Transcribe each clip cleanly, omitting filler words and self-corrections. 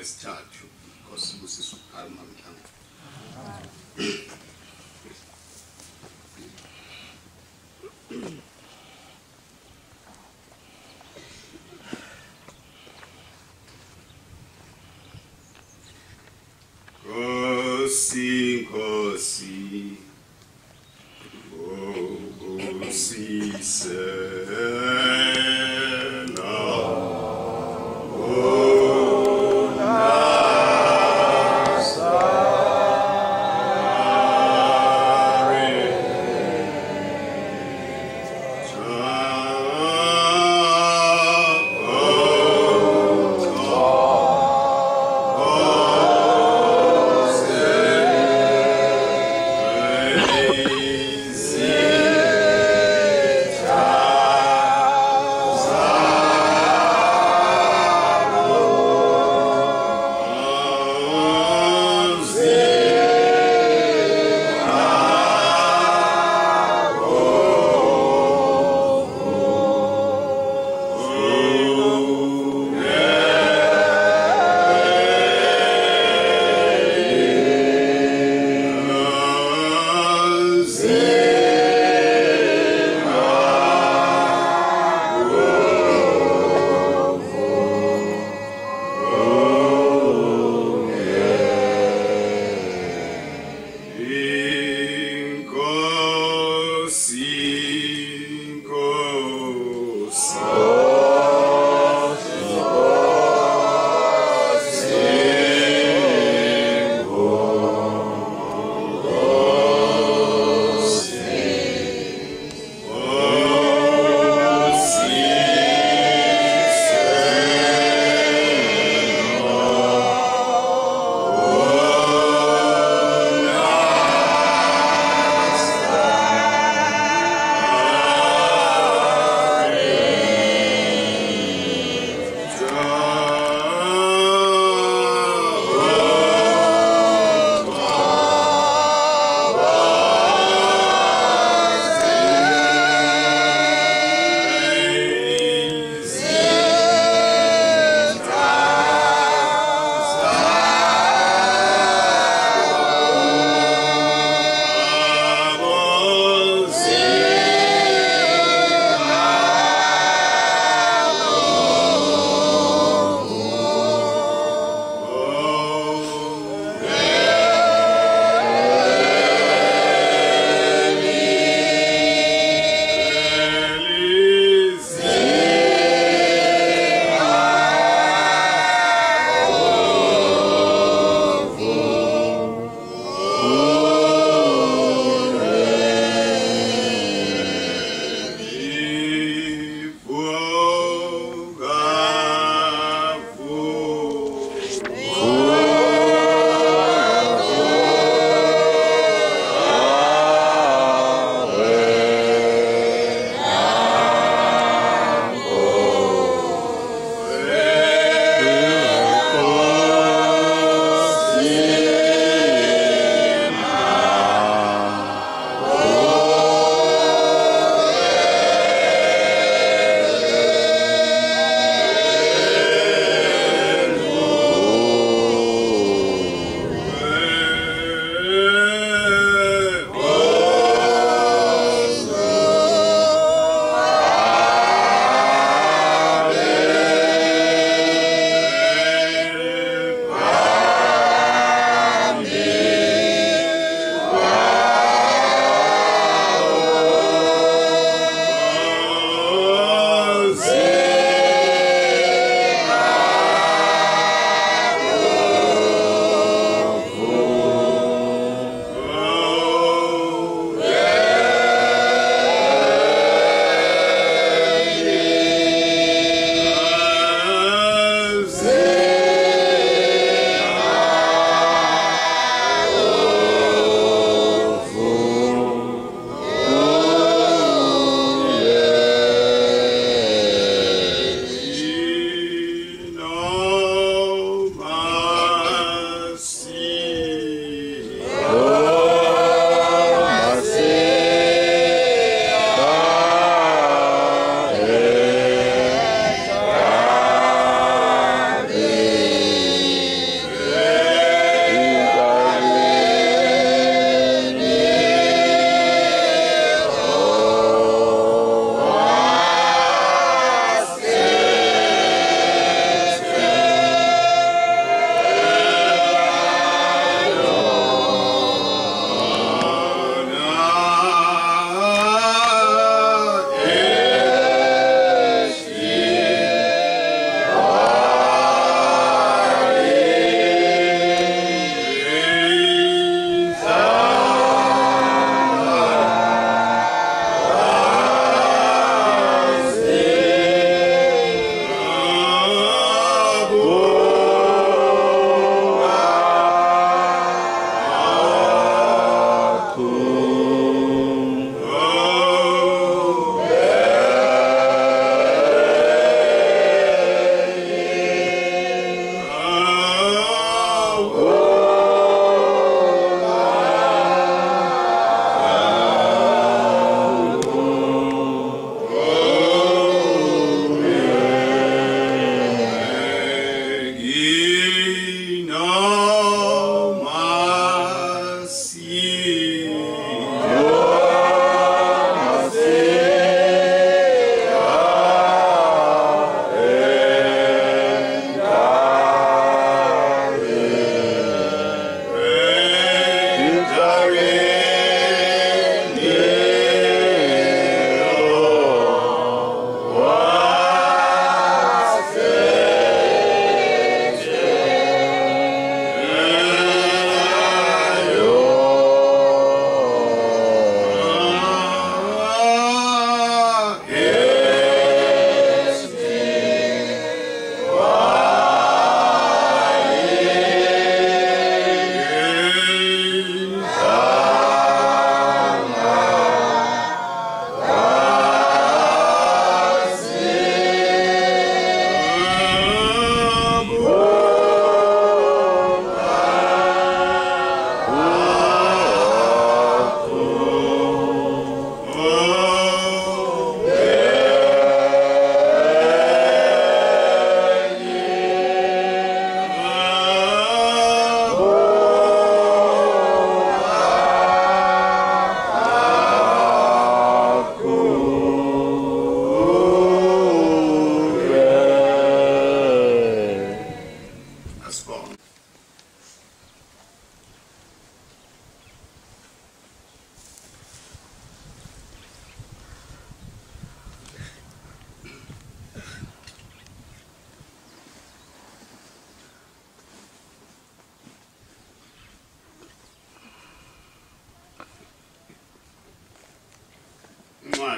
esithathu ngosibusisa uPalma mhlawumbe. Kosi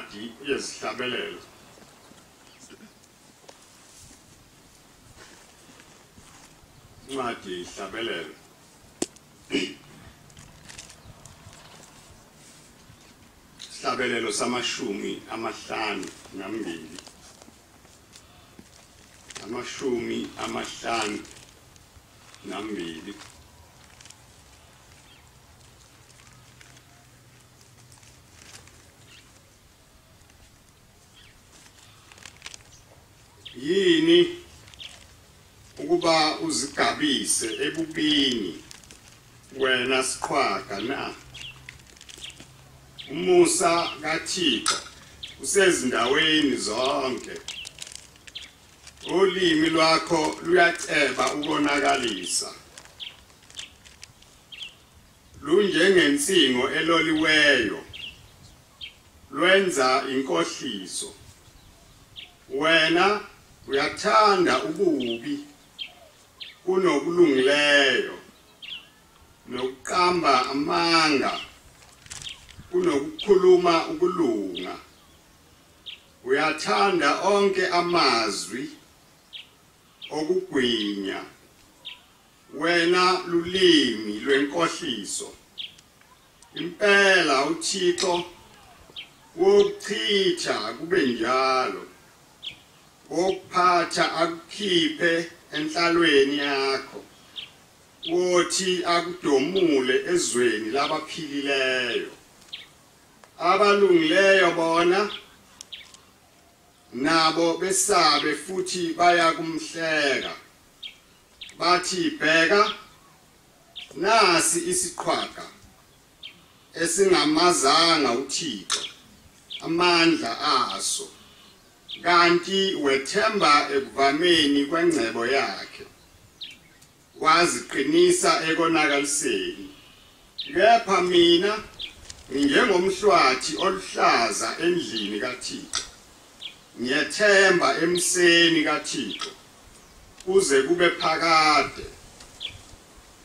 incwadi yezihlabelelo incwadi yezihlabelelo isihlabelelo samashumi amahlanu nambili amashumi amahlanu nambili yini ukuba uzigabise ebubini wena siqhwaga na umusa kaThixo usezindaweni zonke ulimi lwakho luyaceba ukonakalisa lunjengensingo eloliweyo lwenza inkohliso wena uyathanda ububi kunokulungileyo nokuqamba amanga kunokukhuluma ukulunga uyathanda onke amazwi okugwinya wena lulimi lwenkohliso impela uThixo wokuchitha kube njalo wokuphatha akukhiphe enhlalweni yakho wothi akudomule ezweni labaphilileyo abalungileyo bona nabo besabe futhi bayakumhleka bathi bheka nasi isiqhwaga esingamazanga uThixo amandla aso kanti wethemba ekuvameni kwengcebo yakhe waziqinisa ekonakaliseni kepha mina njengomhlwathi oluhlaza endlini kaThixo ngiyethemba emseni kaThixo kuze kube phakade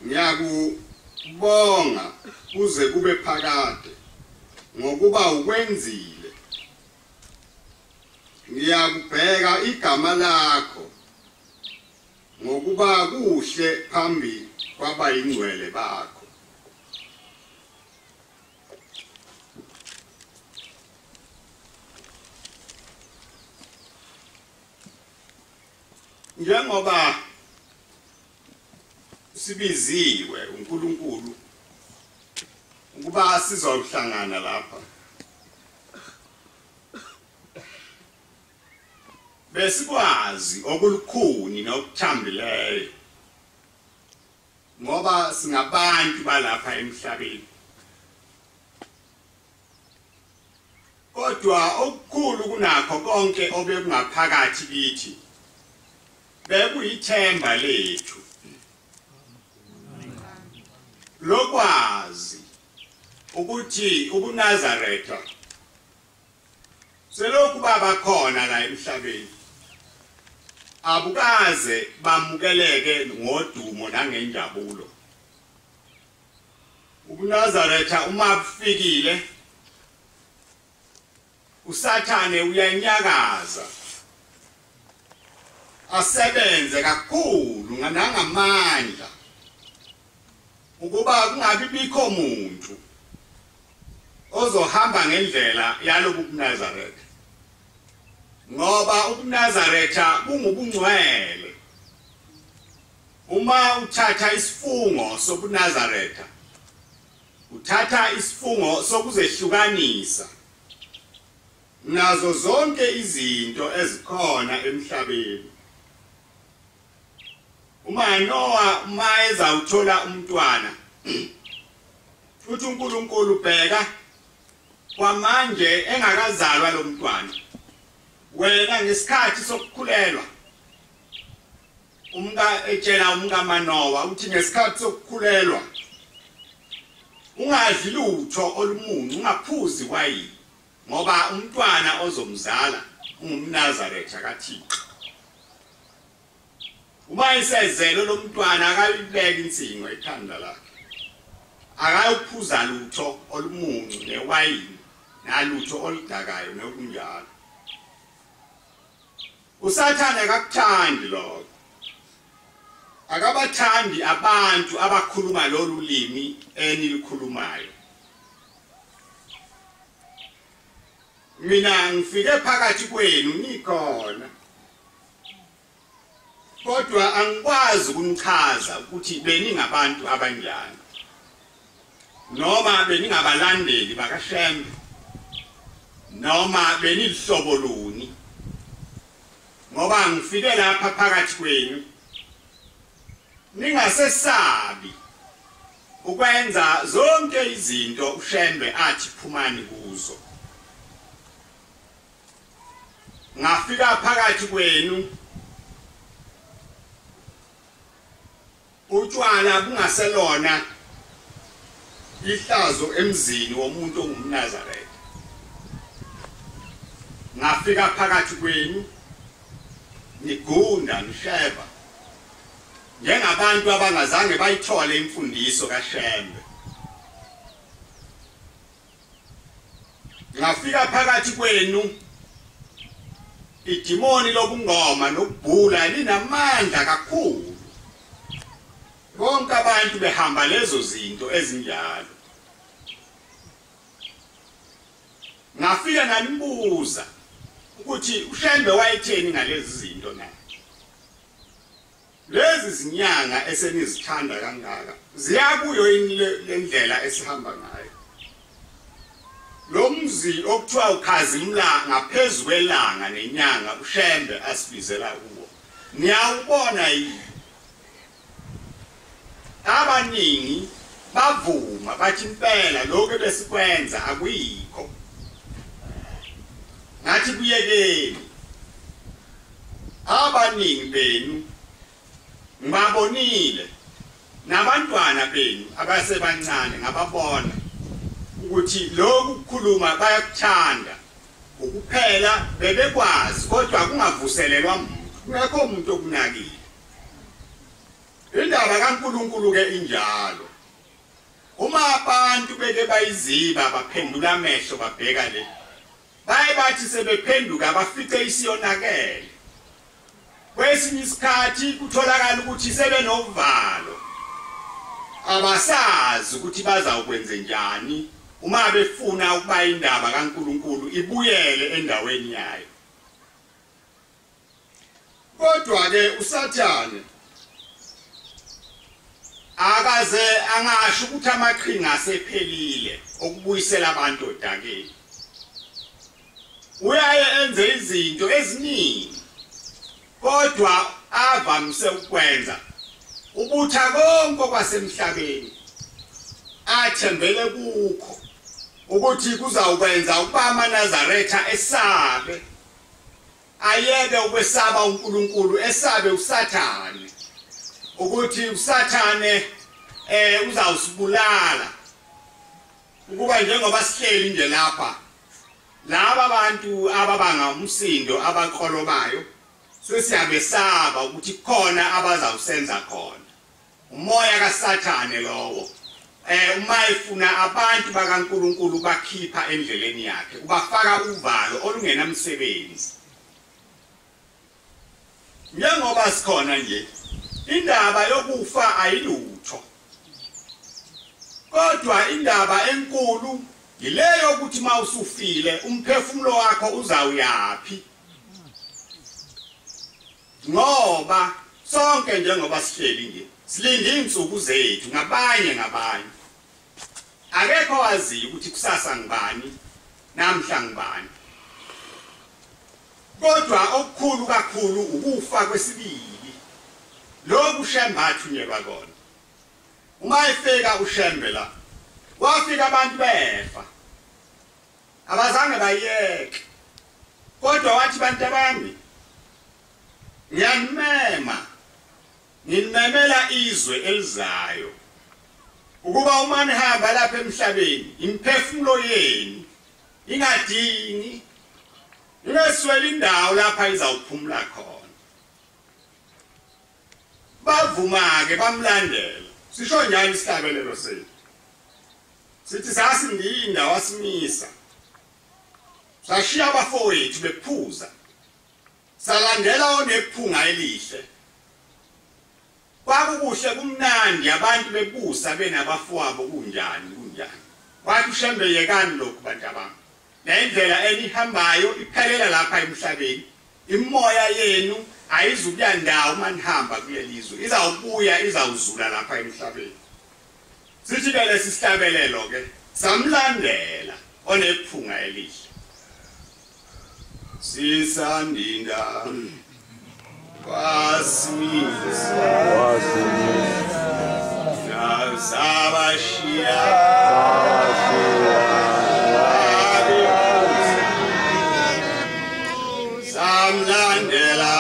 ngiyakubonga kuze kube phakade ngokuba ukwenzile ngiyakubheka igama lakho ngokuba kuhle phambi kwabayingcwele bakho njengoba sibiziwe uNkulunkulu ukuba sizohlangana lapha besikwazi okulukhuni nokuthambileyo ngoba singabantu balapha emhlabeni kodwa okukhulu kunakho konke obekungaphakathi kithi bekuyithemba lethu lokwazi ukuthi ubuNazaretha selokhu baba khona la emhlabeni abukaze bamukeleke ngodumo nangenjabulo ubuNazaretha uma bufikile usathane uyanyakaza asebenze kakhulu nangamandla ukuba kungabi bikho umuntu ozohamba ngendlela yalobu buNazaretha ngoba ubuNazaretha bungubungcwele uma uthatha isifungo sobuNazaretha uthatha isifungo sokuzehlukanisa nazo zonke izinto ezikhona emhlabeni uma Noah mayeza uthola umntwana uthi uNkulunkulu bheka kwamanje engakazalwa lo mntwana wena ngesikhathi sokukhulelwa etshela umkaManowa uthi ngesikhathi sokukhulelwa ungadli lutho olumuncu ungaphuzi wayini ngoba umntwana ozomzala ungumNazaretha kaThixo uma isezelo lomntwana akayibeka insingo ekhanda lakhe akayiphuza lutho olumuncu newayini nalutho oludakayo nokunjalo. Usathane akakuthandi lokho. Akabathandi abantu abakhuluma lolu limi enilikhulumayo. Mina ngifike phakathi kwenu nikhona. Kodwa angikwazi ukunichaza ukuthi beningabantu abanjani. Noma beningabalandeli bakaShembe. Noma benilihlobo luni. Ngoba ngifike lapha phakathi kwenu ningasesabi ukwenza zonke izinto uShembe athi phumani kuzo. Ngafika phakathi kwenu utshwala bungaselona ihlazo emzini womuntu ongumNazareth. Ngafika phakathi kwenu nigunda nisheba njengabantu abangazange bayithole imfundiso kaShembe. Ngafika phakathi kwenu idimoni lobungoma nokubhula linamandla kakhulu. Bonke abantu behamba lezo zinto ezinjalo. Ngafika nanibuza ukuthi uShembe wayetheni ngalezi zinto na. Lezi zinyanga esenizithanda kangaka ziyakuyo indlela esihamba ngayo. Lo mzi okuthiwa ukhazimla ngaphezulu kwelanga nenyanga uShembe asibizela kuwo. Niyawubona yini? Abaningi bavuma bathi impela lokho besikwenza akuyikho. Ngathi kuyekeni. Abaningi benu ngibabonile nabantwana benu abasebancane ngababona ukuthi lokhu kukhuluma bayakuthanda ukuphela bebekwazi kodwa kungavuselelwa umuntu. Kungekho umuntu okunakile. Indaba kaNkulunkulu ke injalo. Uma abantu beke bayiziba baphendula amehlo babheka le. Baye bathi sebephenduka bafice isiyonakele. Kwesinye isikhathi kutholakala ukuthi sebenovalo. Abasazi ukuthi bazawukwenza njani uma befuna ukuba indaba kaNkulunkulu ibuyele endaweni yayo. Kodwa ke uSathane akaze angasho ukuthi amaqhinga asephelile okubuyisela abantu odakeni. Uyaye enze izinto eziningi kodwa avamise ukwenza ubutha konke kwasemhlabeni athembele kukho ukuthi kuzawukwenza ukuba amaNazaretha esabe, ayeke ukwesaba uNkulunkulu, esabe uSathane, ukuthi uSathane uzawusibulala. Ukuba njengoba sihleli nje lapha laba abantu ababanga umsindo abaqholobayo sesiyabesaba ukuthi khona abazawusenza khona. Umoya kaSathane lowo uma efuna abantu bakaNkulunkulu bakhipha endleleni yakhe ubafaka uvalo olungenamsebenzi. Njengoba sikhona nje indaba yokufa ayilutho. Kodwa indaba enkulu yileyo ukuthi mawusufile umphefumulo wakho uzawuyapi. Ngoba sonke njengoba sihleli nje silinde insuku zethu ngabanye. Akekho wazi ukuthi kusasa ngibani namhla ngibani. Kodwa okukhulu kakhulu ukufa kwesibili. Lokhu uShembe athunyelwa kona. Uma efika uShembe la wafika abantu befa. Abazange bayeke. Kodwa wathi bantu bami nginimemela izwe elizayo ukuba uma nihamba lapha emhlabeni imphefumulo yenu ingadini ingasweli indawo lapha izawuphumula khona. Bavuma ke bamlandela. Sisho njalo isihlabelelo sethu sithi sasindinda wasimisa sashiya abafowethu bephuza salandela onephunga elihle kwakukuhle kumnandi abantu bebusa benabafowabo kunjani kwathi Shembe yekani lokhu bantu abami nendlela enihambayo iphelela lapha emhlabeni imoya yenu ayizukuya ndawo manihamba kulelizwe izawubuya izawuzula lapha emhlabeni sithi ke lesihlabelelo ke samlandela onephunga elihle sisandinda wasimisa Nazabashia Samlandela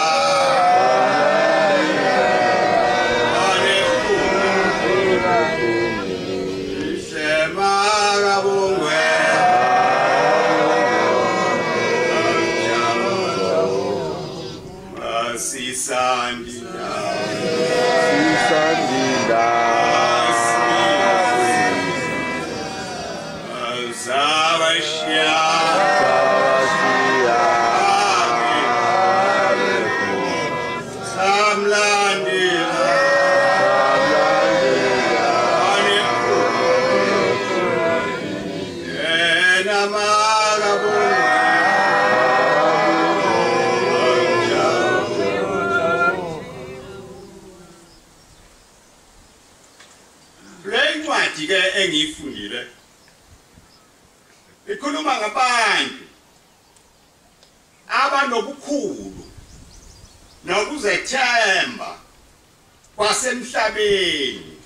engiyifundile ikhuluma ngabantu abanobukhulu nokuzethemba kwasemhlabeni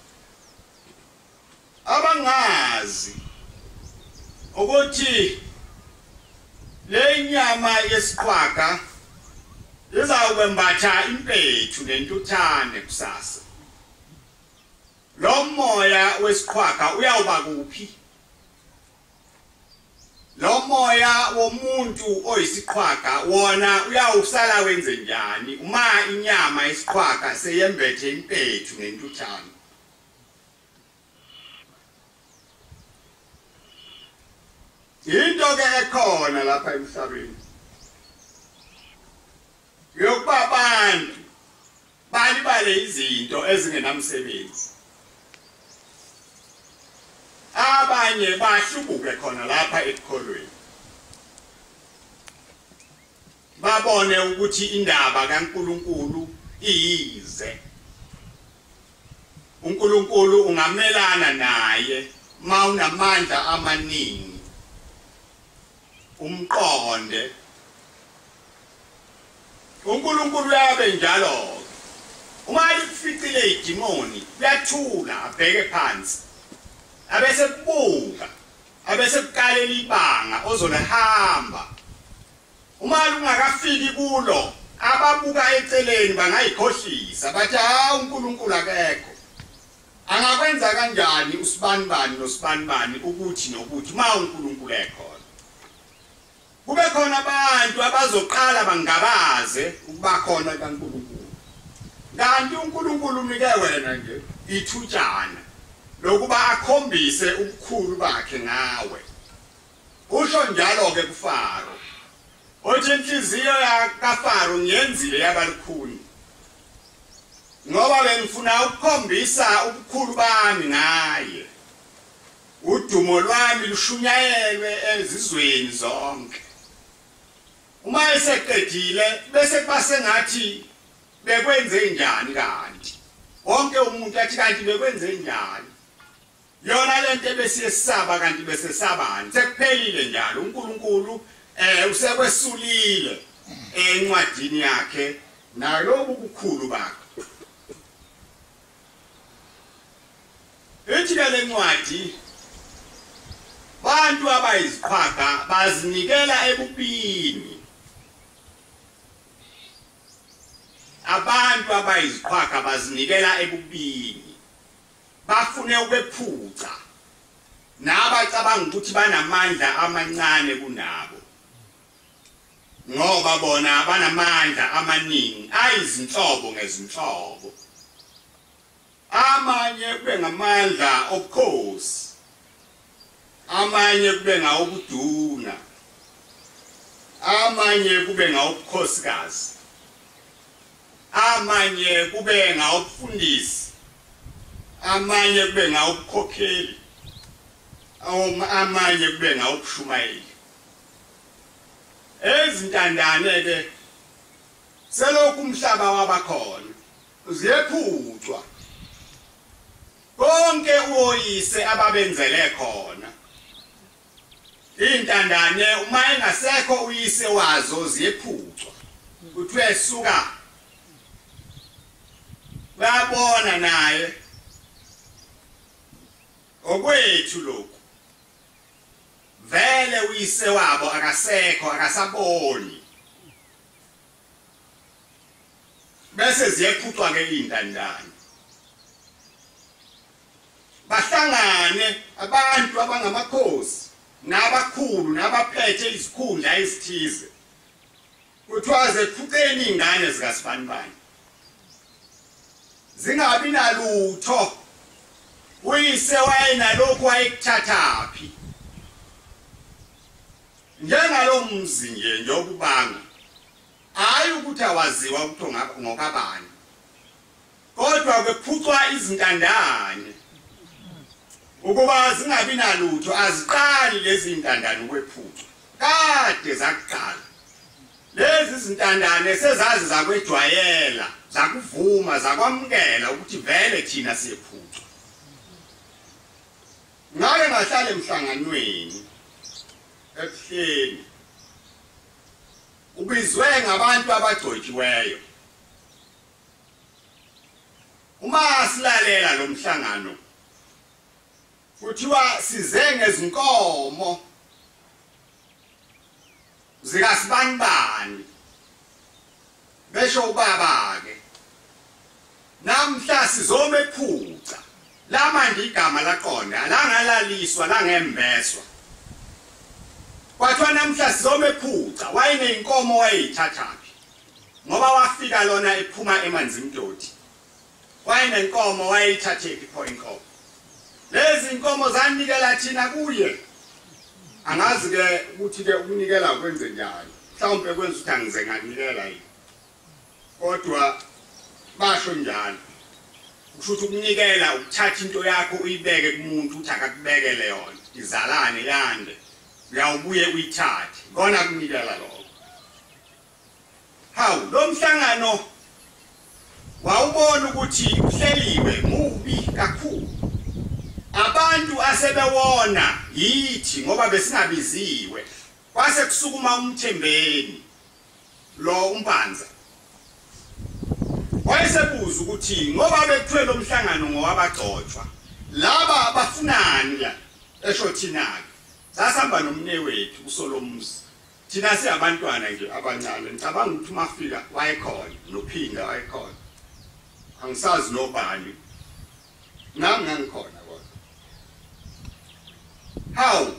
abangazi ukuthi le nyama yesiqhwaga izawukwembatha impethu nentuthane kusasa lo moya wesiqhwaga uyawuba kuphi lo moya womuntu oyisiqhwaga wona uyawusala wenze njani uma inyama yesiqhwaga seyembethe impethu nentuthane into ke ekhona lapha emhlabeni yokuba abantu balibale izinto ezingenamsebenzi abanye bahlubuke khona lapha ekholweni babone ukuthi indaba kaNkulunkulu iyize uNkulunkulu ungamelana naye mawunamandla amaningi umqonde uNkulunkulu yabe njalo uma lificile idimoni uyathula abheke phansi abese kubuka abese kukalela ibanga ozolahamba uma ungakafiki kulo ababuka eceleni bangayikhohlisa bathi uNkulunkulu akekho angakwenza kanjani usibanibani nosibanibani ukuthi nokuthi ma uNkulunkulu ekhona kube khona abantu abazoqala bangabaze ukuba khona kaNkulunkulu kanti uNkulunkulu unike wena nje ithutshana lokuba akhombise ubukhulu bakhe ngawe usho njalo ke kuFaro othi inhliziyo kaFaro ngiyenzile yabalukhuni ngoba bengifuna ukukhombisa ubukhulu bami ngaye udumo lwami lushunyayelwe ezizweni zonke uma eseqedile bese base ngathi bekwenze njani kanti wonke umuntu athi kanti bekwenze njani yona lento ebesiyesaba kanti besesabani sekuphelile njalo uNkulunkulu usekwesulile encwadini yakhe nalobu bukhulu bakhe ethi le ncwadi bantu abayiziqhwaga bazinikela ebubini abantu abayiziqhwaga bazinikela ebubini bafune ukwephuca nabacabanga ukuthi banamandla amancane kunabo ngoba bona banamandla amaningi ayizinhlobo ngezinhlobo amanye kube ngamandla obukhosi amanye kube ngawobuduna amanye kube ngawubukhosikazi, amanye kube ngawubufundisi, amanye kube ngawubukhokheli, amanye kube ngawubushumayeli. Ezintandane ke selokhu umhlaba wabakhona ziyephucwa konke uwoyise ababenzele khona. Intandane uma engasekho uyise wazo ziyephucwa kuthiwe suka. Bayabona naye okwethu lokhu vele uyise wabo akasekho akasaboni bese ziyephucwa ke intandane. Bahlangane abantu abangamakhosi nabakhulu nabaphethe izikhundla ezithize kuthiwa zephuceni ingane zikaSibanibani zingabi nalutho. Uyise wayenalokhu wayekuthathaphi njengalo mzi nje njengobanga, hayi ukuthi awaziwa ukuthi ngokabani, kodwa kwephucwa izintandane ukuba zingabi nalutho. Aziqali lezi intandane ukwephucwa, kade zakuqala. Lezi zintandane sezazi zakwejwayela, zakuvuma, zakwamukela ukuthi vele thina siyephucwa. Ngake ngahlala emhlanganweni ebuhleni ubizwe ngabantu abagcotshiweyo. Uma silalela lo mhlangano kuthiwa size ngezinkomo zikaSibanibani, besho ubaba ke namhla sizomephuca. Lamanje igama laqonda langalaliswa langembeswa. Kwathiwa namhla sizomephuca. Wayeneyinkomo wayeyithathaphi ngoba wafika lona ephuma emanzini doti. Wayenenkomo wayeyithathephi pho inkomo. Lezi inkomo zanikela thina kuye. Angazi ke ukuthi ke ukunikela kwenze njani. Mhlawumbe kwenza ukuthi angize nganikela yini. Kodwa basho njalo. Kushuthi ukunikela ukuthatha into yakho uyibeke kumuntu uthi akakubekele yona. Izalane yande. Uyawubuye uyithathe. Kona kunikela lokho. Hawu lo mhlangano wawubona ukuthi uhleliwe mubi kakhulu. Abantu asebewona yithi ngoba besingabiziwe. Kwase kusukuma umthembeni lo umpanza. Wayesebuza ukuthi ngoba bethuwe lo mhlangano ngowabagcotshwa laba abafunani la eshothina sasihamba nomnewethu uSolomzi. Thina siyabantwana nje abancane. Ngicabanga ukuthi mafika wayekhona noPhinda wayekhona. Angisazi nobani. Nami ngikhona kodwa. Hawu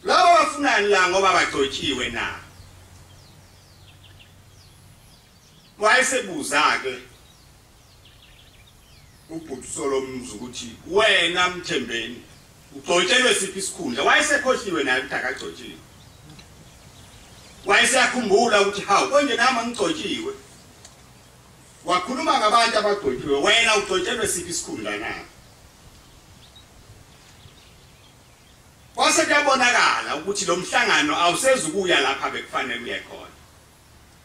laba bafunani la ngoba bagcotshiwe na. Wayesebuza ke ubhuti Solomzi ukuthi wena Mthembeni ugcotshelwe siphi isikhundla. Wayesekhohliwe naye ukuthi akagcotshiwe. Wayeseyakhumbula ukuthi hawu konje nami ngigcotshiwe. Wakhuluma ngabantu abagcotshiwe, wena ugcotshelwe siphi isikhundla na. Kwase kuyabonakala ukuthi lo mhlangano awusezukuya lapha bekufanele uye khona.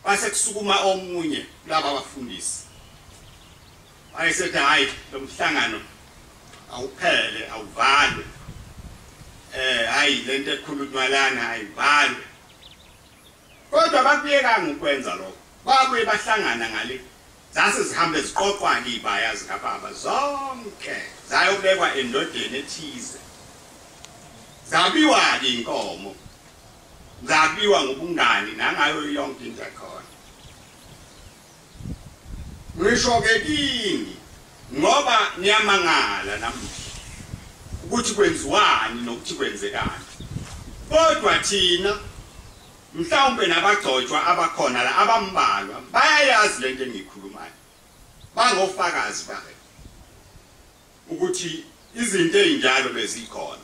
Kwase kusukuma omunye laba abafundisi. Wayesethi hayi lo mhlangano awuphele awuvalwe. Hayi lento ekhulunywa lana ayivalwe. Kodwa bakuyekanga ukwenza lokho. Babuye bahlangana ngale. Zase zihambe ziqoqwa ngibaya zikababa zonke. Zayobekwa endodeni ethize. Zabiwa inkomo. Zabiwa ngobungani nangayo yonke into ekhona. Ngisho ke kini ngoba niyamangala namuhla ukuthi kwenziwani nokuthi kwenzekani. Kodwa thina mhlawumbe nabagcotshwa abakhona la abambalwa bayayazi lento engikhulumayo. Bangofakazi bakhe ukuthi izinto ezinjalo bezikhona.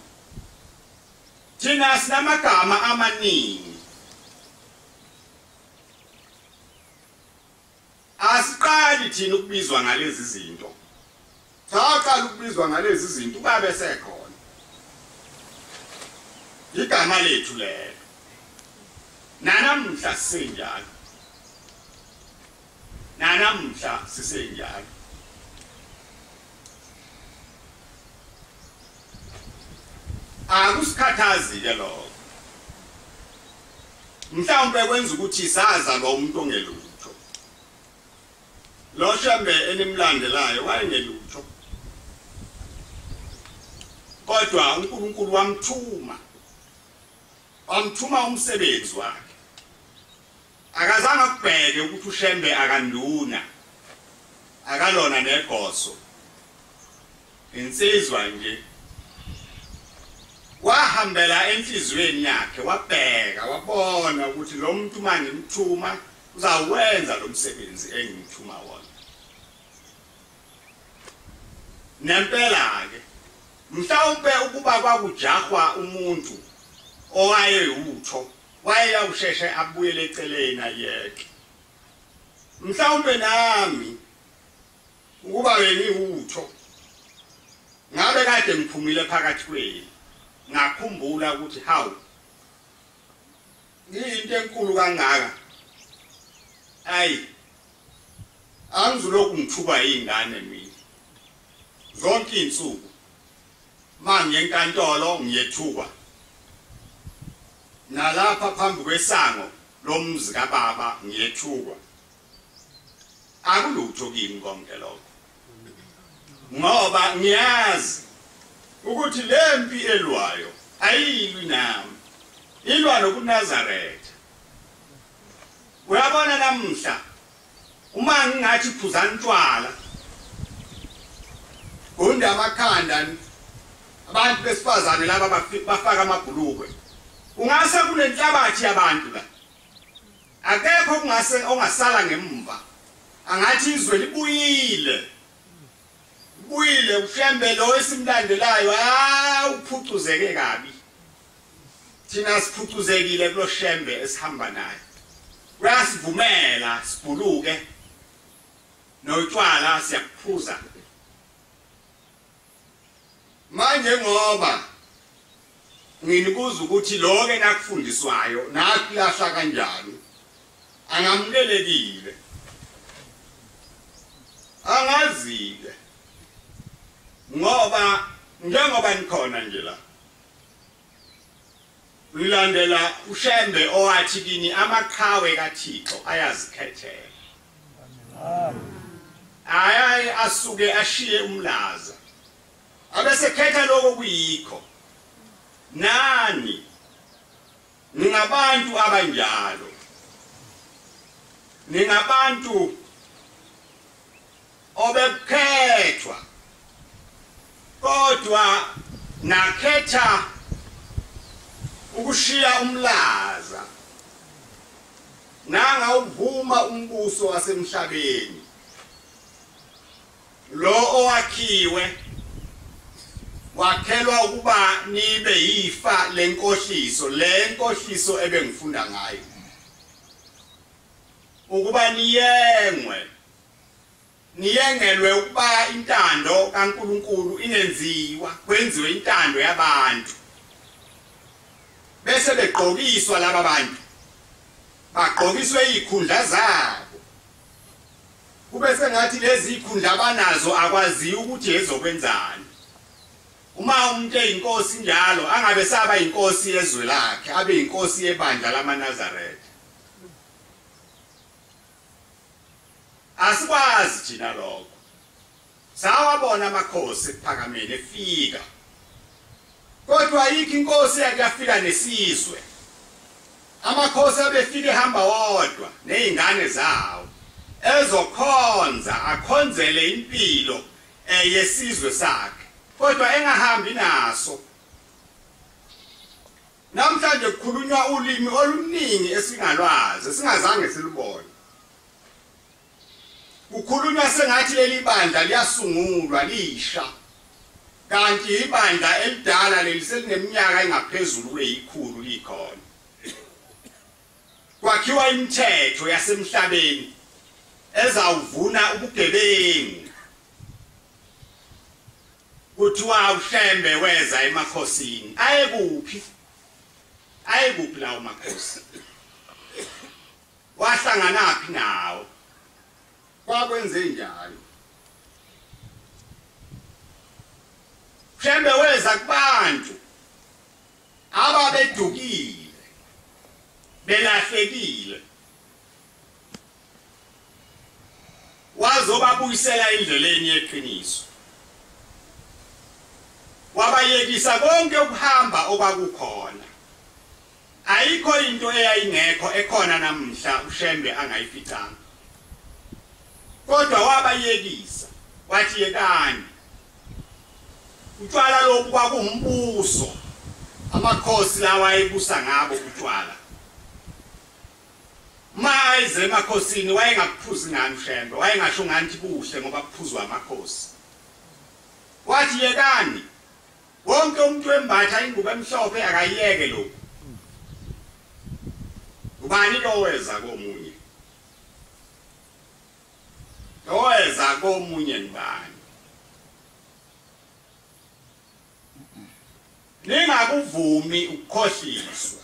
Thina sinamagama amaningi saqala thina ukubizwa ngalezi zinto saqala ukubizwa ngalezi zinto ubabe sekhona igama lethu lelo nanamhla sisenjalo nanamhla sisenjalo akusikhathazi ke lo mhlawumbe kwenza ukuthi saza lo umuntu ongelutho lo Shembe enimlandelayo wayengelutho kodwa uNkulunkulu wamthuma umsebenzi wakhe akazange akubheke ukuthi uShembe akanduna akalona negoso insizwa nje wahambela enhlizweni yakhe wabheka wabona ukuthi lo muntu mangimthuma uzawenza lo msebenzi engimthuma wona nempela ke mhlawumbe ukuba kwakujahwa umuntu owayeyutho wayeyawusheshe abuyele eceleni ayeke mhlawumbe nami ukuba bengiwutho ngabe kade ngiphumile phakathi kwenu ngakhumbula ukuthi hawu into enkulu kangaka ayi angizuloku ngithuba izingane mina zonke insuku manje enkantolo ngiyethukwa nalapha phambi kwesango lomzi kaBaba ngiyethukwa akulutho kimi konke lokho ngoba ngiyazi ukuthi lempi elwayo ayilwi nami ilwa nokuNazareth uyabona namhla uma ngingathi phuza ntwala gonda amakhanda abantu besifazane laba bafaka amabhulukwe ungase kunenhlabathi yabantu la akekho kungase ongasala ngemva angathi izwe libuyile uShembe lo esimlandelayo uphucuzeke kabi thina siphucuzekile kulo Shembe esihamba naye uyasivumela sibhuluke notshwala siyaphuza manje ngoba nginibuza ukuthi lo ke nakufundiswayo nakulahla kanjani angamukelekile angazile ngoba njengoba nikhona nje la nilandela uShembe owathi kini amaqhawe kaThixo ayazikhethela ayayi asuke ashiye umlaza abese khetha lokho kuyikho nani ningabantu abanjalo ningabantu obekhethwa kodwa nakhetha ukushiya umlaza nanga uvuma umbuso wasemhlabeni lo owakhiwe wakhelwa ukuba nibe yifa lenkohliso ebengifunda ngayo ukuba niyengelwe ukuba intando kaNkuluNkulu ingenziwa kwenziwe intando yabantu bese begqokiswa laba bantu bagqokiswe izikhundla zabo kube sengathi lezi izikhundla banazo akwazi ukuthi ezokwenzani uma umuntu eyinkosi njalo angabe saba inkosi yezwe lakhe abe inkosi yebandla lamaNazareth asikwazi thina lokho sawabona amakhosi ephakameni efika kodwa ayikho inkosi yakafika nesizwe amakhosi abefika ehamba wodwa nezingane zawo ezokhonza akhonzele impilo yesizwe sakhe kodwa engahambi naso namhlanje kukhulunywa ulimi oluningi esingalwazi singazange silubone kukhulunywa sengathi leli bandla liyasungulwa lisha kanti ibandla elidala leliseneminyaka engaphezulu kwe100 likhona kwakhiwa imithetho yasemhlabeni ezawuvuna ubugebengu kuthiwa uShembe weza emakhosini ayekuphi lawo makhosi wahlangana phi nawo kwakwenze njalo Shembe weza kubantu ababedukile belahlekile wazobabuyisela indleleni yeqiniso wabayekisa konke ukuhamba okwakukhona ayikho into eyayingekho ekhona namhla uShembe angayificanga kodwa wabayekisa wathi yekani utshwala lokhu kwakuwumbuso amakhosi lawa ayebusa ngabo utshwala maize emakhosini wayengakuphuzi ngani uShembe wayengasho ngathi kuhle ngoba kuphuzwa amakhosi wathi yekani wonke umuntu wembatha ingubo emhlophe akayiyeke lokho ubani loweza komunye ngibani ningakuvumi ukukhohliswa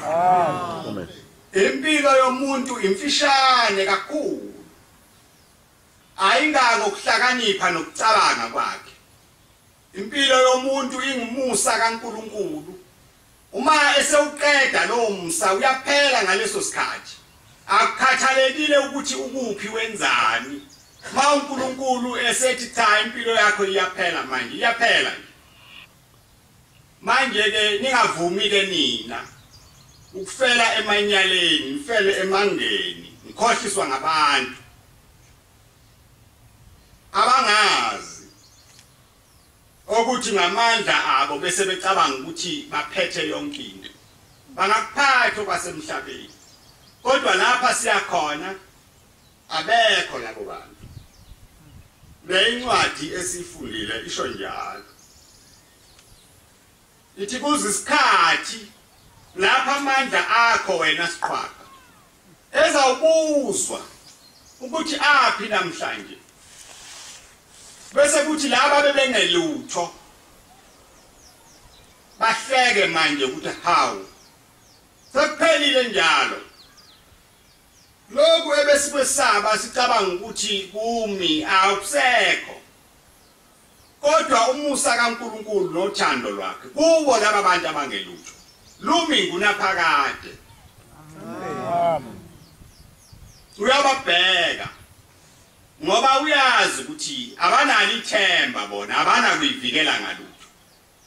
amen impilo yomuntu imfishane kakhulu ayingako ukuhlakanipha nokucabanga kwakhe impilo yomuntu ingumusa kaNkulunkulu uma esewuqeda lo musa uyaphela ngaleso sikhathi akukhathalekile ukuthi ukuphi wenzani ma uNkulunkulu esethi cha impilo yakho iyaphela manje iyaphela manje ke ningavumi ke nina ukufela emanyaleni ngifele emangeni ngikhohliswa ngabantu abangazi ukuthi ngamandla abo bese becabanga ukuthi baphethe yonke into bangakuphatha kwasemhlabeni kodwa lapha siyakhona abekho labo bantu le incwadi esifundile isho njalo ithi kuzisikhathi lapha amandla akho wena siqhwaqa ezawubuzwa ukuthi aphi namhlanje bese kuthi laba bebengelutho bahleke manje ukuthi hawu sekuphelile njalo lokho ebesikwesaba sicabanga ukuthi kumi akusekho kodwa umusa kaNkulunkulu nothando lwakhe kubo laba bantu abangelutho lumi ngunaphakade amen uyababheka ngoba uyazi ukuthi abanalo ithemba bona abana kuyivikela ngalutho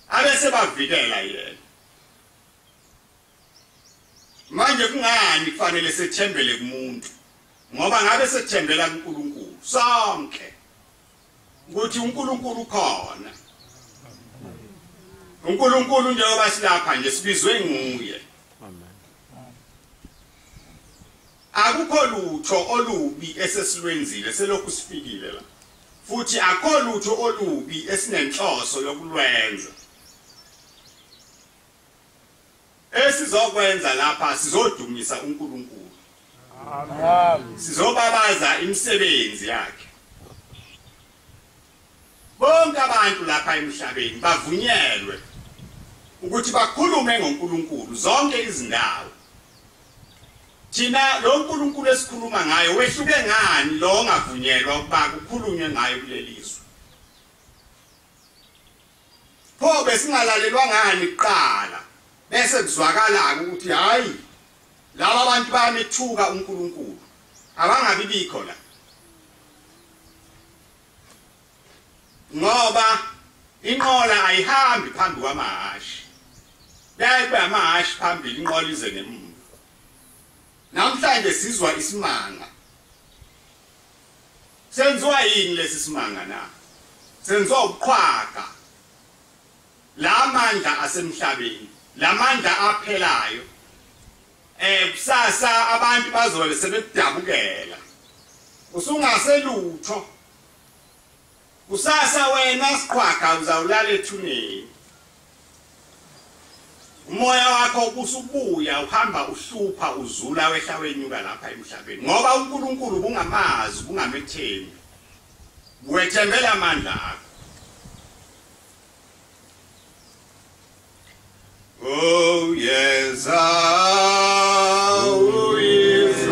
abese bavikela yena manje kungani kufanele sethembele kumuntu ngoba ngabe sethembela kuNkulunkulu sonke ukuthi uNkulunkulu khona uNkulunkulu njengoba silapha nje sibizwe nguye akukho lutho olubi esesilwenzile selokhu sifikile la futhi akukho lutho olubi esinenhloso yokulwenza esizokwenza lapha sizodumisa uNkulunkulu amen sizobabaza imisebenzi yakhe bonke abantu lapha emhlabeni bavunyelwe ukuthi bakhulume ngoNkulunkulu zonke izindawo thina lo nkulunkulu esikhuluma ngayo wehluke ngani lo ongavunyelwa ukuba kukhulunywe ngayo kulelizwe pho besingalalelwa ngani kuqala bese kuzwakala ukuthi hayi laba abantu bayamethuka uNkulunkulu abangabi bikho la ngoba inqola ayihambi phambi kwamahashi yayibe amahashi phambili inqola ize ngemuva namhlanje sizwa isimanga senziwa yini lesi simanga na senziwa ubuqhwaqa lamandla asemhlabeni lamandla aphelayo kusasa abantu bazobe sebekudabukela usungaselutho kusasa wena siqhwaqa uzawulala ethuneni umoya wakho usubuya uhamba uhlupha uzula wehla wenyuka lapha emhlabeni ngoba uNkulunkulu bungamazi bungamethembi wethembela amandla akho. Oh yes, oh yes,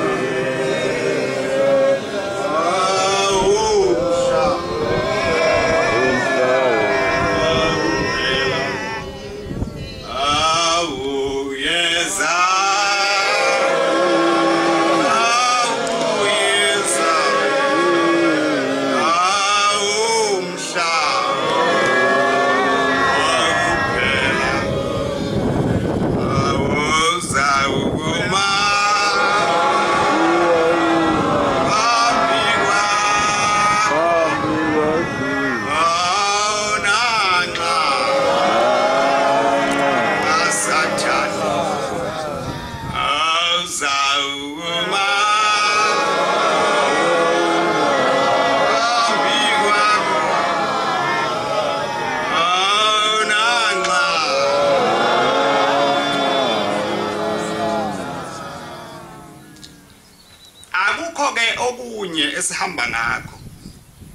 esihamba ngakho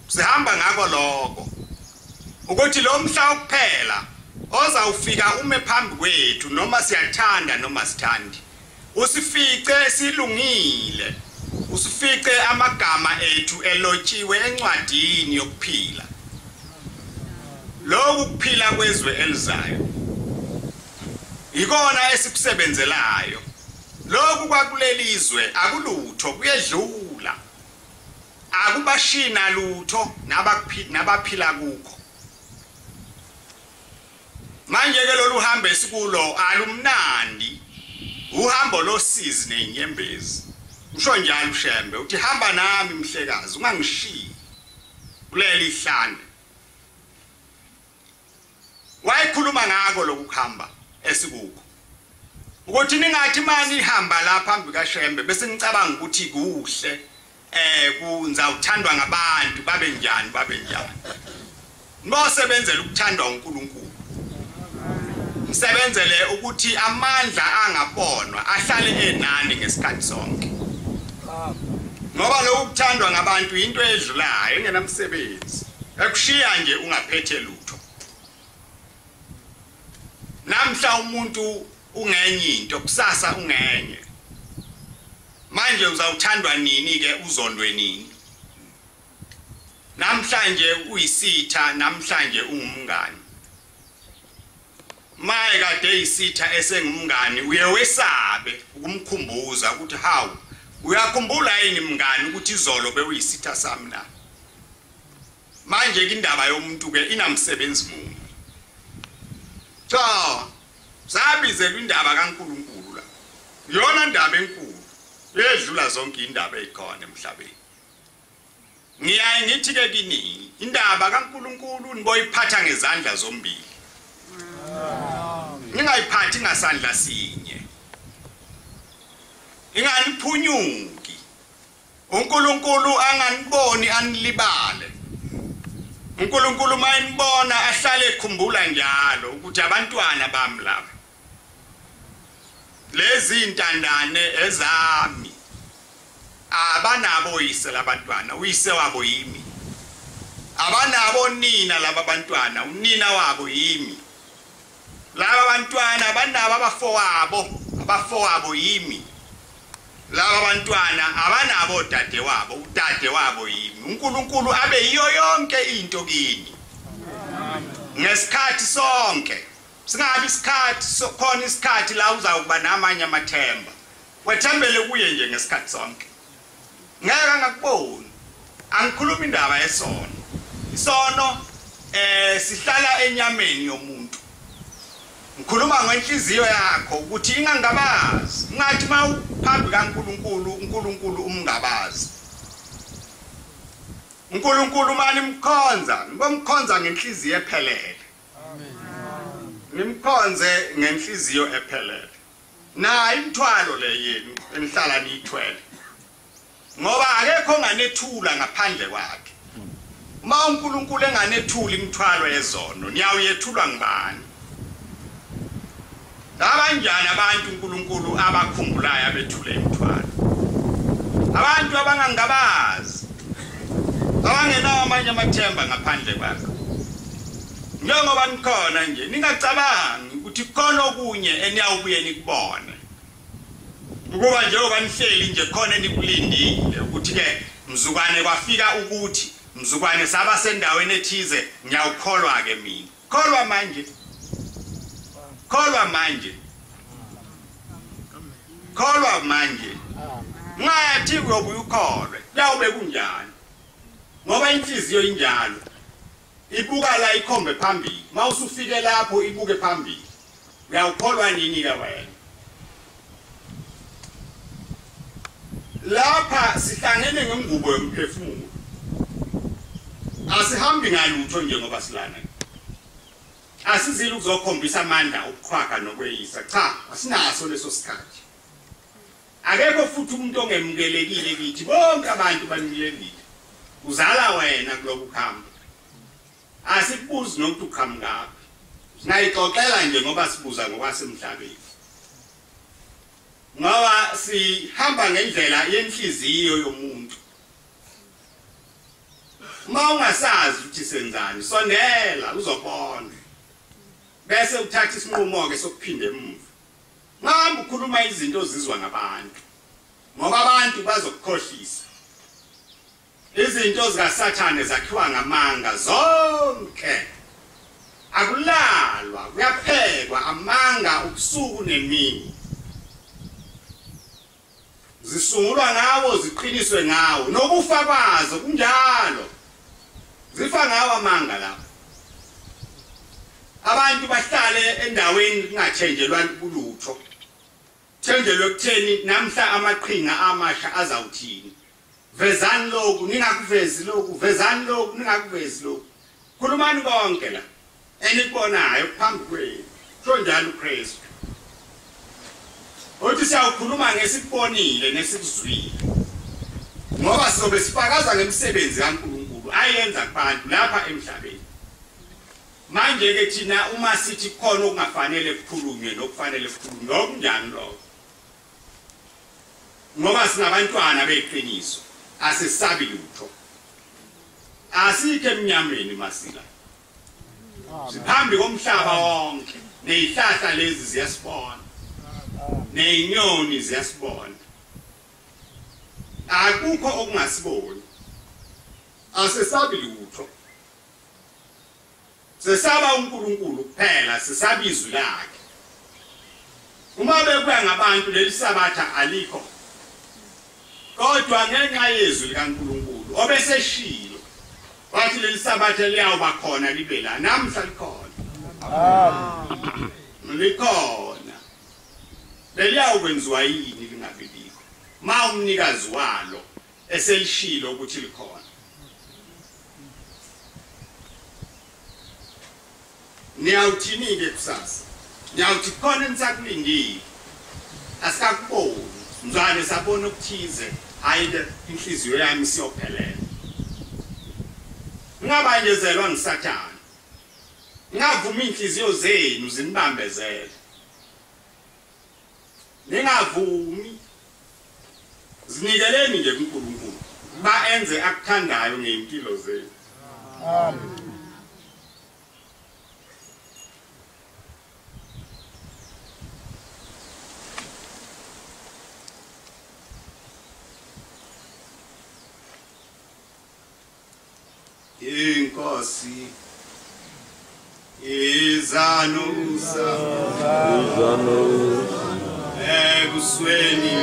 sihamba ngako lokho ukuthi lo mhla ukuphela ozawufika ume phambi kwethu noma siyathanda noma sithandi usifice silungile usifice amagama ethu elotshiwe encwadini yokuphila lokhu kuphila kwezwe elizayo ikona esikusebenzelayo lokhu kwakulelizwe akulutho kuyedlula akubashina lutho nabaphila kukho manje ke lolu hambo esikulo alumnandi uhambo losizi nenyembezi usho njalo uShembe uthi hamba nami mhlekazi ungangishiyi kuleli ihlane wayikhuluma ngako lokuhamba esikuko ukuthi ningathi manje ihamba lapha phambi kaShembe bese ngicabanga ukuthi kuhle kunzawuthandwa ngabantu babe njani mosebenzela ukuthandwa uNkulunkulu msebenzele ukuthi amandla angabonwa ahlale enani ngesikhathi sonke ngoba lo ukuthandwa ngabantu into edlulayo engenamsebenzi ekushiya nje ungaphethe lutho namhla umuntu ungenye into kusasa ungenye manje uzawuthandwa nini ke uzondwe nini namhlanje uyisitha namhlanje ungumngani maye kade isitha esengumngani uyewesabe ukumkhumbuza ukuthi hawu uyakhumbula yini mngani ukuthi izolo bewuyisitha sami na manje ke indaba yomuntu ke inamsebenzi munye cha sabizelwa indaba kaNkulunkulu la yona indaba enkulu edlula zonke indaba ezikhona emhlabeni ngiyaye ngithi ke kini indaba kaNkulunkulu niboyiphatha ngezandla zombili ningayiphathi ngasandla sinye inganiphunyuki uNkulunkulu anganiboni anilibale uNkulunkulu mayinibona ahlale ekhumbula njalo ukuthi abantwana bami laba lezi intandane ezami abanabo yise labantwana uyise wabo yimi abanabo nina laba bantwana unina wabo yimi laba bantwana abanabo abafowabo yimi laba bantwana abanabo udade wabo yimi uNkulunkulu abe yiyo yonke into kini ngesikhathi sonke singabi isikhathi sokhona isikhathi la uzawuba namanye amathemba wethembele kuye nje ngesikhathi sonke ngeke ngakuboni angikhuluma indaba yesono isono sihlala enyameni yomuntu ngikhuluma ngenhliziyo yakho ukuthi ingangabazi ngathi mawuphambi kaNkulunkulu uNkulunkulu umngabazi uNkulunkulu mani mkhonza ngomkhonza ngenhliziyo ephelele nimkhonze ngenhliziyo ephelele na imthwalo le yenu enihlala niyithwele ngoba akekho onganethula ngaphandle kwakhe uma uNkulunkulu enganethuli imthwalo yezono niyawuyethulwa ngibani Abanjani abantu uNkulunkulu abakhumbulayo abethule imithwalo. Abantu abangangabazi. Abangenawo amanye amathemba ngaphandle kwakho. Njengoba nikhona nje ningacabangi ukuthi khona okunye eniyawubuye nikubone. Ukuba njengoba nihleli nje khona nikulindile ukuthi ke mzukwane kwafika ukuthi mzukwane saba sendaweni ethize ngiyawukholwa ke mina. Kholwa manje. Kholwa manje. Kholwa manje. Ngathi uyobuye ukholwe. Kuyawube kunjani? Ngoba inhliziyo injalo. Ibuka la ikhombe phambili. Mawusufike lapho ibuke phambili. Uyawukholwa nini ke wena? Lapha sihlangene ngengubo yomphefumulo. Asihambi ngalutho njengoba silana. Asizile ukuzokhombisa amandla okuqhwaga nokweyisa. Cha, asinaso leso sikhathi. Akekho futhi umuntu ongemukelekile kithi bonke abantu banilekile. Uzala wena kuloku khamba. Asibuzi nokuthi uqhamuka. Singayixoxela nje ngoba sibuza ngokwasemhlabeni. Ngoba sihamba ngendlela yenhliziyo yomuntu. Uma ungasazi ukuthi senzani, sondela uzobona. Bese uthatha isinqumo ke sokuphinde emuva. Ngamba ukhuluma izinto zizwa ngabantu. Ngoba abantu bazokukhohlisa. Izinto zikaSathane zakhiwa ngamanga zonke. Akulalwa, kuyaphekwa amanga ubusuku nemini. Zisungulwa ngawo, ziqiniswe ngawo, nokufa kwazo kunjalo. Zifa ngawo amanga lapho. Abantu bahlale endaweni kungathenjelwa kulutho. Thenjelwe kutheni namhla amaqhinga amasha azawuthini. Vezani lokhu ningakuvezi lokhu, vezani lokhu ningakuvezi lokhu. Khulumani konke la. Enikubonayo phambi kwenu. Sho njalo uKristu. Uthi siyawukhuluma ngesikubonile nesikuzwile. Ngoba sizobe sifakaza ngemisebenzi kaNkulunkulu ayenza kubantu lapha emhlabeni. Manje ke thina uma sithi khona okungafanele kukhulunywe nokufanele kukhulunywe okunjani lokho? Ngoba sinabantwana beqiniso, asisabi lutho. Asikho eminyameni masila. Siphambi komhlaba wonke, nezihlahla lezi ziyasibona. Nezinyoni ziyasibona. Akukho okungasiboni. Asisabi lutho. Sesaba uNkulunkulu kuphela, sesaba izwi lakhe. Uma bekuya ngabantu leli sabatha alikho. Kodwa ngenxa yezwi likaNkulunkulu obeseshilo wathi leli sabatha liyawuba khona libe la namhla likhona. Likhona. Leliyawukwenziwa yini lingabibikho? Ma umnikazi walo eselishilo ukuthi likhona. Niyawuthini ke kusasa? Niyawuthi khona nisakulindile. Asikakuboni. Mzwane sabona ukuthize hayi inhliziyo yami siyophelela. Ngabanyezelwa ngisathana. Ngavuma inhliziyo zenu zinibambezele. Ningavumi. Zinikeleni nje kuNkulunkulu. Baenze akuthandayo ngempilo zenu. Amen. Inkosi izanusa ebusweni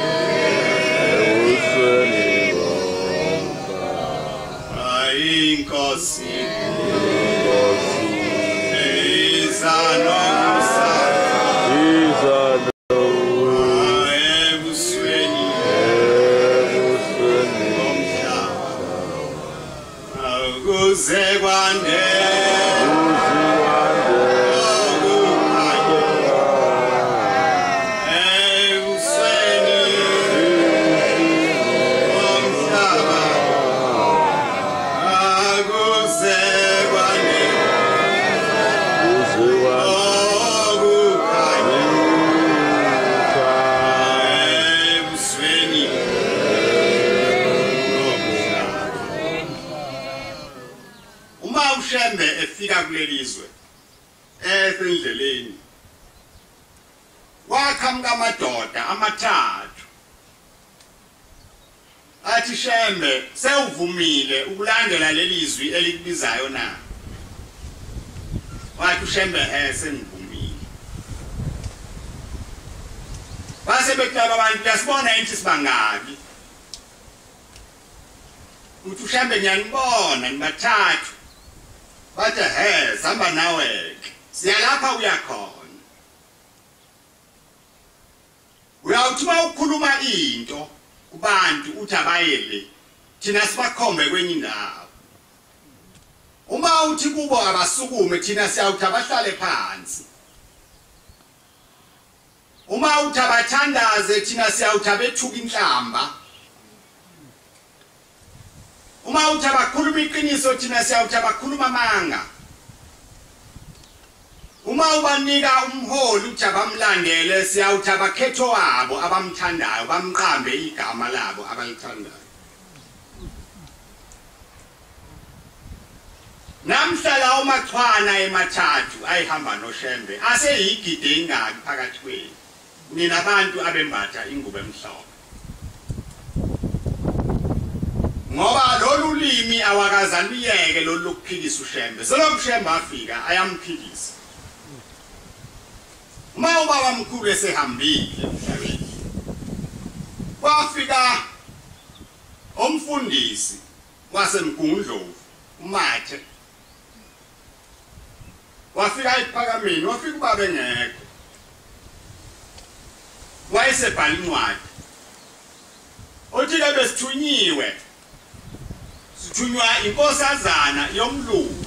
inkosi izanusa ebusweni kuze kwande say uShembe efika kulelizwe esendleleni wakhamka amadoda amathathu athi Shembe sewuvumile ukulandela lelizwi elikubizayo na wathi uShembe sengivumile base beklaba abantu yasibona into sibangaki uthi uShembe ngiyanibona nibathathu bathi sihamba nawe siyalapha uyakhona uyawuthuma ukukhuluma into kubantu uthi abayele thina sibakhombe kwenye indawo uma uthi kubo abasukume thina siyawuthi abahlale phansi uma uthi abathandaze thina siyawuthi abethuka inhlamba uma uthi abakhuluma iqiniso thina siyawuthi abakhuluma amanga uma ubanika umholi uthi abamlandele siyawuthi abakhetho wabo abamthandayo bamqambe igama labo abalithandayo namhlala umachwana emathathu ayihamba noShembe aseyigide ingaki phakathi kwenu nina abantu abembatha ingubo emhlophe ngoba lolu limi awakazaniyeke lolu lokuphikisa uShembe selokhu uShembe afika ayamphikisa uma ubaba mkhulu esehambile emhlabeni kwafika umfundisi wasemgungundlovu uMathe wafika ephakameni wafika ubaba engekho wayesebhala incwadi uthi-ke besithunyiwe sithunywa inkosazana yomlungu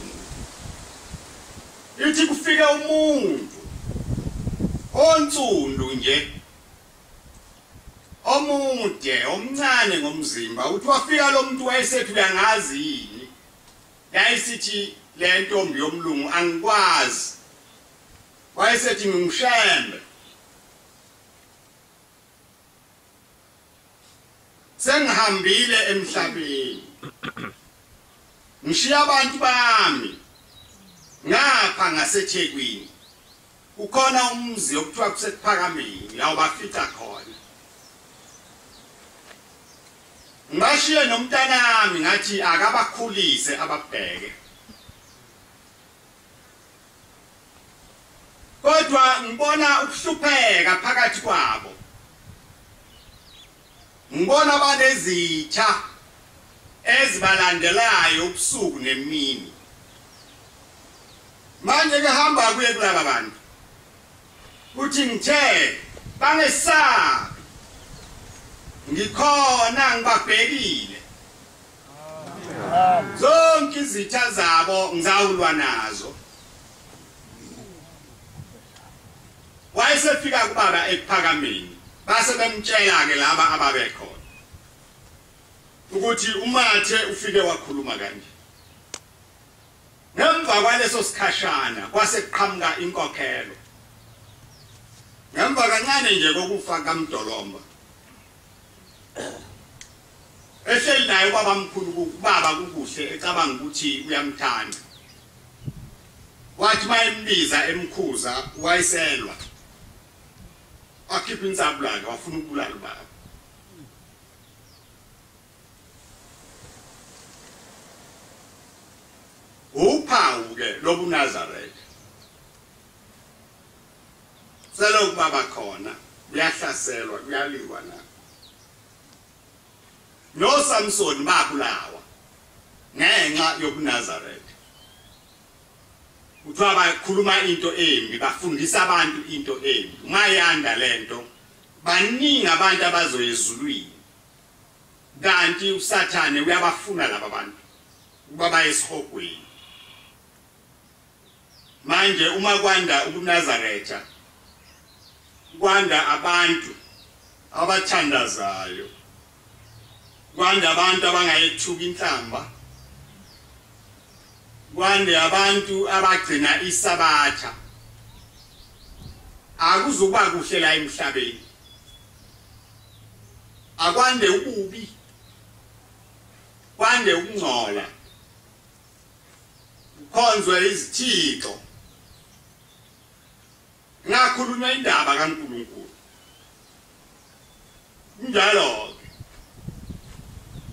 ithi kufike umuntu onsundu nje omude omncane ngomzimba uthi wafika lo muntu wayesethi uyangazi yini yayisithi le ntombi yomlungu angikwazi wayesethi ngimshembe sengihambile emhlabeni ngishiya abantu bami ngapha ngaseThekwini ukhona umzi okuthiwa kusePhakameni la bafica khona ngashiye nomntanami ngathi akabakhulise ababheke kodwa ngibona ukuhlupheka phakathi kwabo ngibona banezitha ezibalandelayo ubusuku nemini manje ke hamba kuye kulaba bantu uthi ngithe bangesabi ngikhona ngibabhekile zonke izitha zabo ngizawulwa nazo wayesefika kubaba ePhakameni base bemtshela ke laba ababekhona ukuthi uMathe ufike wakhuluma kanje ngemva kwaleso sikhashana kwase kuqhamuka inkokhelo ngemva kancane nje kokufa kaMdolomba ehleli naye baba mkhulu baba kukuhle ecabanga ukuthi uyamthanda wathi mayembiza emkhuza wayiselwa akhipha insabo lakhe wafuna ukubulala ubaba uphawu ke lobu Nazareth selokhu baba khona uyahlaselwa kuyaliwa na no Samson babulawa ngenxa yobu Nazareth uthiwa bakhuluma into embi bafundisa abantu into embi mayanda lento baningi abantu abazoyezulwini kanti uSathane uyabafuna laba bantu ukuba bayesihogweni manje uma kwanda ubuNazaretha kwanda abantu abathandazayo kwanda abantu abangayethuka inhlamba kwande abantu abagcina isabatha akuzuba kuhle la emhlabeni akwande ububi kwande ukungcola kukhonzwe izithixo ngakhulunywa indaba kaNkulunkulu njalo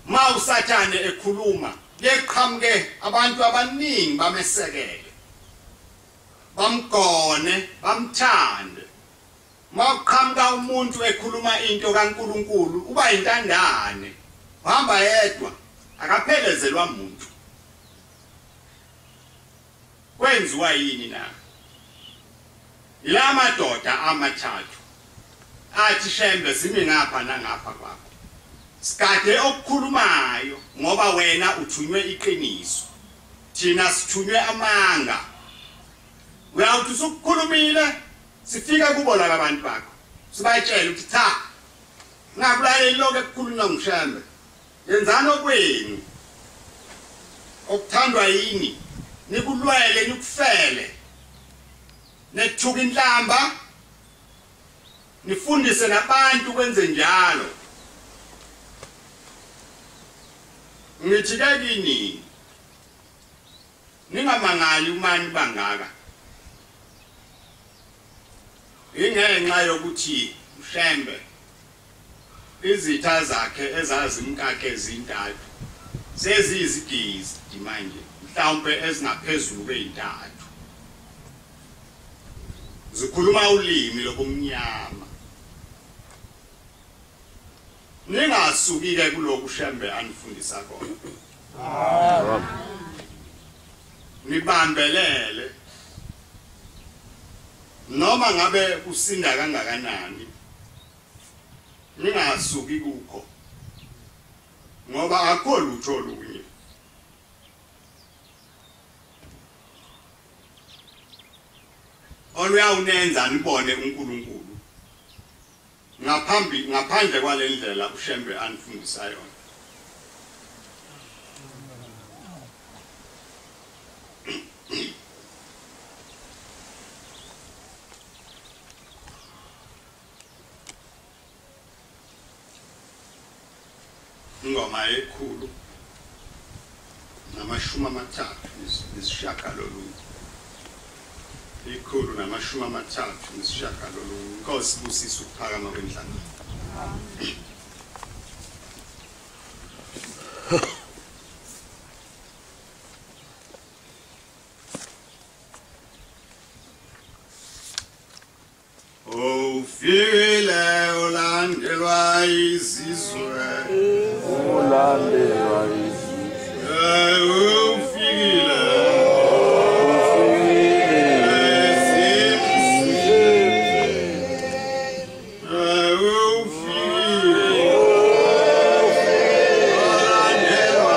ma usathane ekhuluma yeqhamuke abantu abaningi bamesekele bamgone bamthande maqhamuka umuntu ekhuluma into kaNkulunkulu uba intandane uhamba yedwa akaphelezelwa umuntu kwenziwa yini na ila madoda amathathu athi Shembe simi ngapha nangapha kwakho sikade okukhulumayo ngoba wena uthunywe iqiniso thina sithunywe amanga uyawuthi ukukhulumile sifika kubo la abantu bakho sibayitshela ukuthi cha ngakulayeli lokho ekukhulunywa nguShembe yenzani okwenu okuthandwa yini nikulwele nikufele nethuka inhlamba nifundise nabantu kwenze njalo ngithi ke kini ningamangali umani bangaka ingenxa yokuthi uShembe izitha zakhe ezazimkakhe ezintathu seziyizigizi manje mhlawumbe ezingaphezulu kweintathu zikhuluma ulimi lobumnyama ningasuki ke kuloko uShembe anifundisa khona nibambelele noma ngabe usinda kangakanani ningasuki kukho ngoba akho lutho olunye oluyawunenza nibone uNkulunkulu ngaphandle kwalendlela uShembe anifundisa yona ngoma ekhulu namashumi amathathu nesishagalolunye ikhulu namashumi amathathu nesishagalolunye Nkosi busisa ukuphakama kwendlala Ufile ulandelwa izizwe ulandelwa izizwe ufile ulandelwa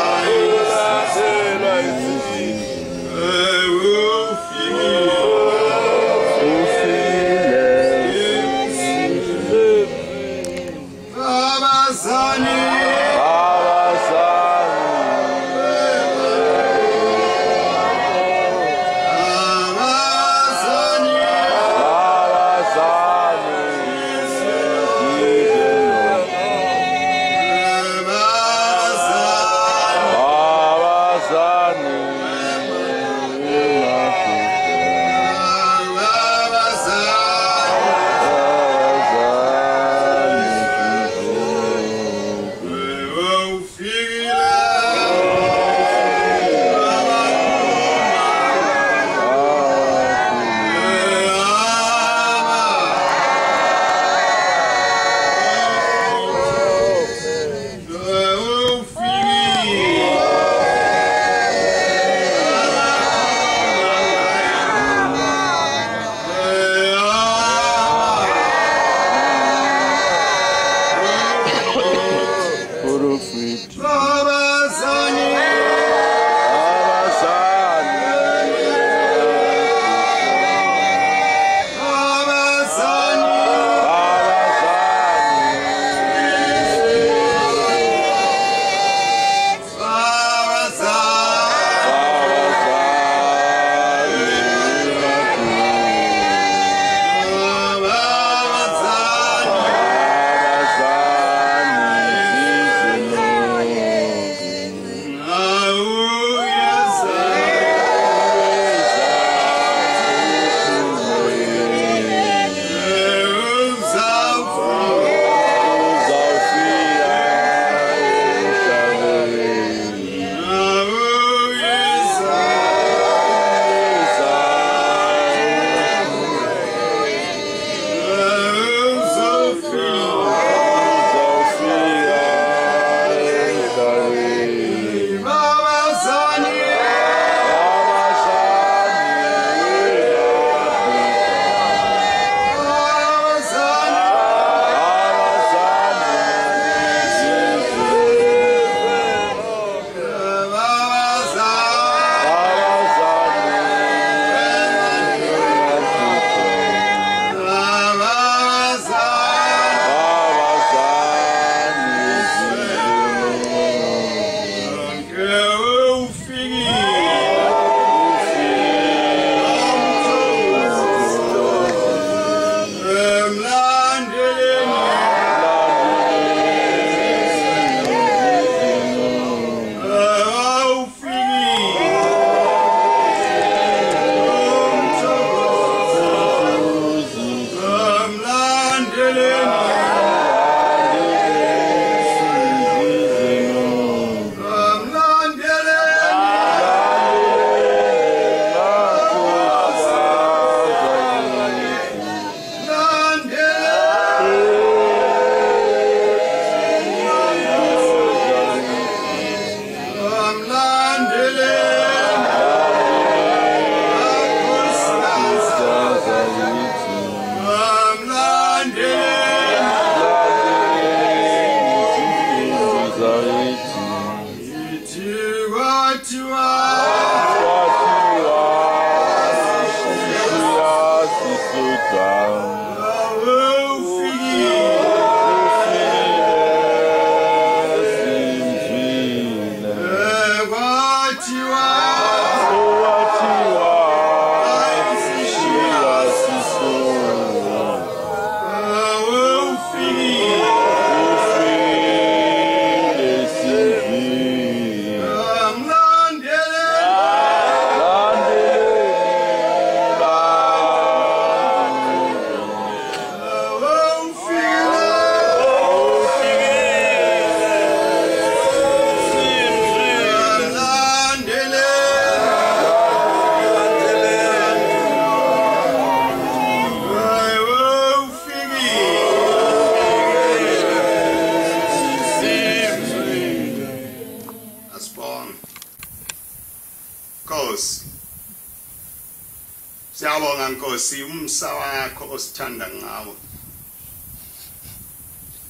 Siyabonga Nkosi umsa wakho osithanda ngawo.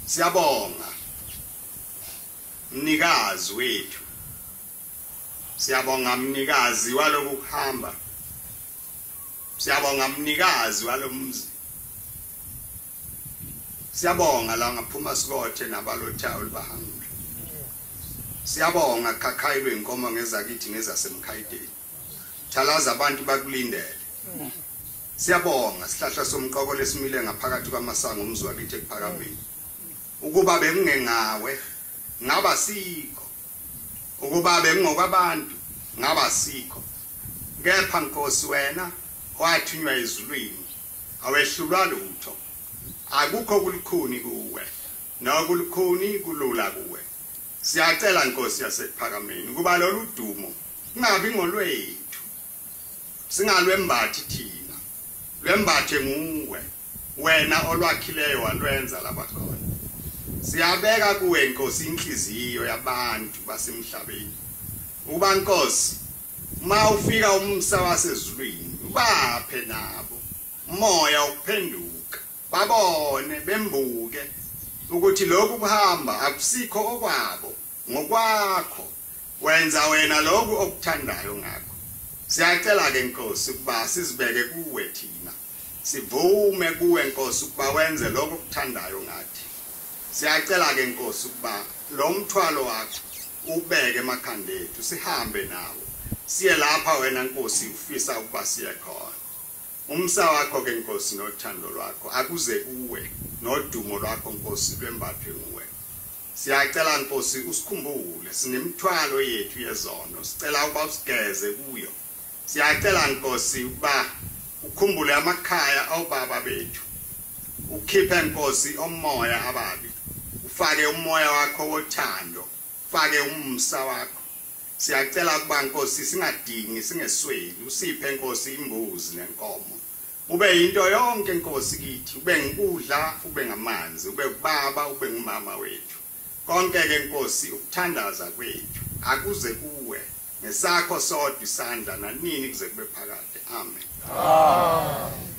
Siyabonga mnikazi wethu. Siyabonga mnikazi waloku kuhamba. Siyabonga mnikazi walomzi. Siyabonga la ngaphuma sikothe nabalothayo libahamba. Siyabonga khakhayilwe inkomo ngezakithi ngezasemkhayideni. Thalaza abantu bakulindele. Siyabonga sihlahla somqoko lesimile ngaphakathi kwamasango umzwakithi ekuphakameni. Ukuba bengingawe ngaba sikho. Ukuba bengingokwabantu ngaba sikho. Kepha Nkosi wena wathunywa ezulwini awehlulwa lutho. Akukho kulikhuni kuwe nokulikhuni kulula kuwe. Siyacela Nkosi yasephakameni ukuba lolu dumo kungabi ngolwethu. Singalwembathi thina. Lwembathe nguwe. Wena olwakhileyo walwenza labakhona. Siyabeka kuwe Nkosi inhliziyo yabantu basemhlabeni. Uba Nkosi uma ufika umsa wasezulwini ubaphe nabo umoya ukuphenduka. Babone bembuke ukuthi lokhu kuhamba akusikho okwabo ngokwakho. Wenza wena lokhu okuthandayo ngakho. Siyacela ke Nkosi ukuba sizibeke kuwe thina. Sivume kuwe Nkosi ukuba wenze lokho okuthandayo ngathi. Siyacela ke Nkosi ukuba lo mthwalo wakho ubeke emakhanda ethu sihambe nawo. Siye lapha wena Nkosi ufisa ukuba siye khona. Umsa wakho ke Nkosi nothando lwakho akuze kuwe nodumo lwakho Nkosi lwembathwe nguwe. Siyacela Nkosi usikhumbule sinemthwalo yethu yezono. Sicela ukuba usigeze kuyo. Siyacela Nkosi ukuba ukhumbule amakhaya obaba bethu. Ukhiphe Nkosi omoya ababi. Ufake umoya wakho wothando. Ufake umsa wakho. Siyacela ukuba Nkosi singadingi singesweli. Usiphe Nkosi imbuzi nenkomo. Ube into yonke Nkosi kithi. Ube ngikudla, ube ngamanzi, ube ubaba, ube ngumama wethu. Konke ke Nkosi ukuthandaza kwethu akuze kuwe. Ngesakho sodwa isandla nanini kuze kube phakade. Amen.